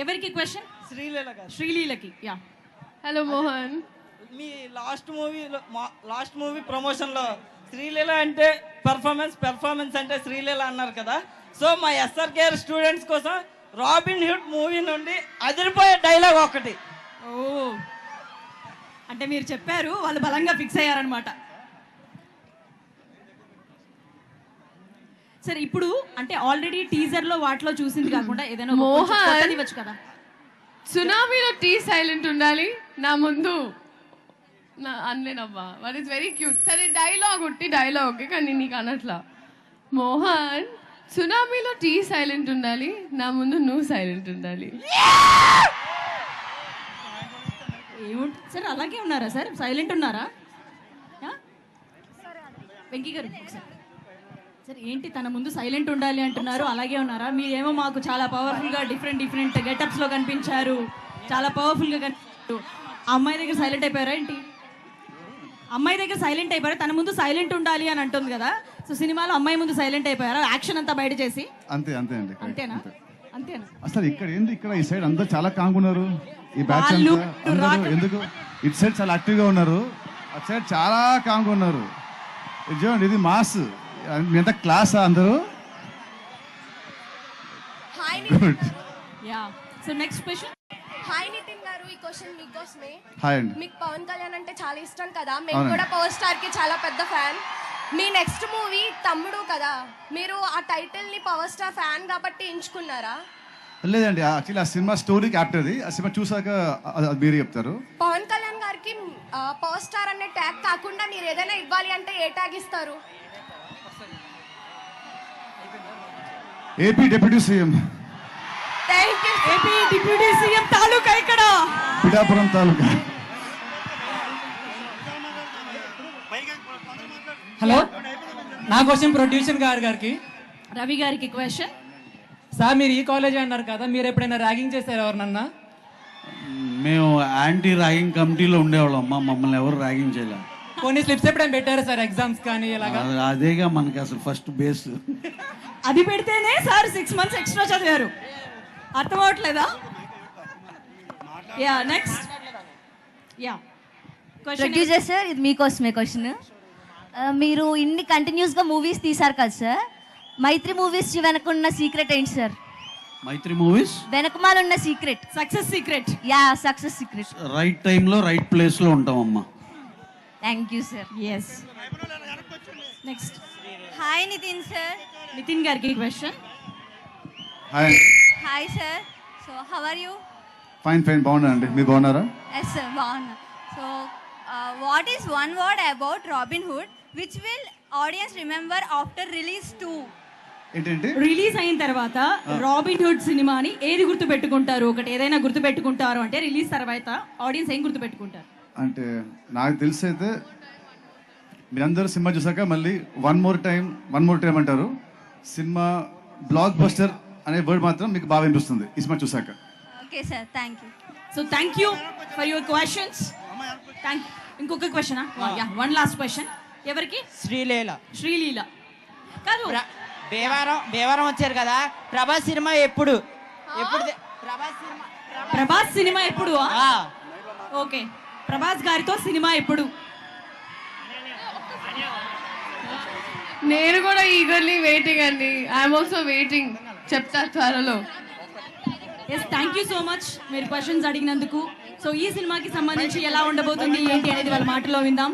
ఎవరికి క్వశ్చన్? శ్రీలీల గారు. శ్రీలీలకి. Yeah. Hello Mohan. మీ last movie ప్రమోషన్లో శ్రీలీల అంటే పెర్ఫార్మెన్స్ అంటే శ్రీలీల అన్నారు కదా. సో మా ఎస్ఆర్కేఆర్ స్టూడెంట్స్ కోసం రాబిన్ హుడ్ మూవీ నుండి అదిరిపోయే డైలాగ్ ఒకటి. ఓ, అంటే మీరు చెప్పారు, వాళ్ళు బలంగా ఫిక్స్ అయ్యారనమాట. సరే, ఇప్పుడు అంటే ఆల్రెడీ టీజర్ లో వాటిలో చూసింది కాకుండా ఏదైనా మోహన్ ఇవ్వచ్చు కదా. సునామీలో టీ సైలెంట్ ఉండాలి నా ముందు నా అనలేనవ్వా. What is very cute. సరే డైలాగ్ ఉట్టి డైలాగ్ కానీ నీకు అనట్లా. మోహన్, సునామీలో టీ సైలెంట్ ఉండాలి నా ముందు నువ్వు సైలెంట్ ఉండాలి. ఏముంటుంది సార్, అలాగే ఉన్నారా సార్? సైలెంట్ ఉన్నారా? వెంకీ గారు ఒకసారి సార్, ఏంటి తన ముందు సైలెంట్ ఉండాలి అంటున్నారు, అలాగే ఉన్నారా? మీరేమో మాకు చాలా పవర్ఫుల్గా డిఫరెంట్ గెటప్స్లో కనిపించారు, చాలా పవర్ఫుల్గా కనిపించారు. ఆ అమ్మాయి దగ్గర సైలెంట్ అయిపోయారా ఏంటి? అమ్మాయి దగ్గర సైలెంట్ అయిపోయారా? తన ముందు సైలెంట్ ఉండాలి అని అంటుంది కదా. సో సినిమాలో అమ్మాయి ముందు సైలెంట్ అయిపోయారా? యాక్షన్ అంతా బయట చేసి అంతే అంతే అండి. అంతేనా? అంతేనా? అసలు ఇక్కడ ఏంది, ఇక్కడ ఈ సైడ్ అందరూ చాలా కాంగ్ ఉన్నారు. ఈ బ్యాచ్ ఎందుకు ఇటు సైడ్ చాలా యాక్టివ్ గా ఉన్నారు, అటు సైడ్ చాలా కాంగ్ ఉన్నారు. ఇది చూడండి, ఇది మాస్. ఎంత క్లాస్ అందరూ. Good. Ya. So next question. Hi Nitin గారు, ఈ క్వశ్చన్ మీకోసమే. హాయ్ అండి. మీకు పవన్ కళ్యాణ్ అంటే చాలా ఇష్టం కదా, మేము కూడా పవర్ స్టార్ కి చాలా పెద్ద ఫ్యాన్. మీ నెక్స్ట్ మూవీ తమ్ముడు కదా, మీరు ఆ టైటిల్ ని పవర్ స్టార్ ఫ్యాన్ కాబట్టి ఎంచుకున్నారా? లేదండి, యాక్చువల్లీ ఆ సినిమా స్టోరీ క్యాప్టర్ది. ఆ సినిమా చూసాక అది మీరే చెప్తారు. పవన్ కళ్యాణ్ గారికి పవర్ స్టార్ అనే ట్యాగ్ కాకుండా మీరు ఏదైనా ఇవ్వాలి అంటే ఏ ట్యాగ్ ఇస్తారు? AP deputy CM. Thank you. AP deputy CM తాలూకా ఇక్కడ పిఠాపురం తాలూకా. హలో, నా క్వశ్చన్ ప్రొడ్యూసర్ గారికి. రవి గారికి క్వశ్చన్. సార్, మీరు ఈ కాలేజ్ అన్నారు కదా, మీరు ఎప్పుడైనా ర్యాగింగ్ చేశారు ఎవరినన్నా? మేము యాంటీ ర్యాగింగ్ కమిటీలో ఉండేవాళ్ళం అమ్మా, మమ్మల్ని ఎవరు ర్యాగింగ్ చేయలే. కొన్ని స్లిప్స్ ఎప్పుడైనా పెట్టారు సార్ ఎగ్జామ్స్ కానీ ఇలాగా? అదేగా మనకి అసలు ఫస్ట్ బేస్. అది పెడితేనే సార్ 6 months ఎక్స్ట్రా చదివారు. అర్థం అవట్లేదా? Yeah. Next. Yeah. Producer sir, ఇది మీకోసమే క్వశ్చన్. మీరు ఇన్ని కంటిన్యూస్గా మూవీస్ తీశారు కదా సార్, మైత్రి మూవీస్ వెనకున్న సీక్రెట్ ఏంటి సార్? మైత్రి మూవీస్ వెనకమాల ఉన్న secret, success secret. Yeah, success secret. Right టైంలో రైట్ ప్లేస్లో ఉంటామమ్మా. Thank you sir. Yes. Next. Hi Nitin sir. Nitin గారికి question. Hi. Hi sir. So how are you? Fine fine, బాగున్నారండి. మీరు బాగున్నారా? ఎస్ సార్, బాగున్నా. So what is one word about robin hood which will audience remember after release 2? ఏంటంటే release అయిన తర్వాత robin hood సినిమాని ఏది గుర్తు పెట్టుకుంటారు? ఒకటి ఏదైనా గుర్తు పెట్టుకుంటారు అంటే రిలీజ్ తర్వాత ఆడియన్స్ ఏం గుర్తు పెట్టుకుంటారు? అంటే నాకు తెలిసి అయితే మీరందరూ సినిమా చూసాక మళ్ళీ వన్ మోర్ టైం అంటారు. సినిమా బ్లాక్ బస్టర్ అనే వర్డ్ మాత్రం మీకు బాగా వినిపిస్తుంది ఈ సినిమా చూసాక. Okay sir, thank you. So thank you for your questions. ఇంకొక క్వశ్చన్. One last question. ఎవరికి? శ్రీలీల. శ్రీలీల కాదు, భీమవరం వచ్చారు కదా, ప్రభాస్ సినిమా ఎప్పుడు? ప్రభాస్ సినిమా ఎప్పుడు? ఓకే, ప్రభాస్ గారితో సినిమా ఎప్పుడు? నేను కూడా ఈగర్లీ వెయిటింగ్ అండి. I'm also waiting. చెప్తా త్వరలో. Yes, thank you so much మీరు క్వశ్చన్స్ అడిగినందుకు. సో ఈ సినిమాకి సంబంధించి ఎలా ఉండబోతుంది ఏంటి అనేది వాళ్ళ మాటలో విందాం.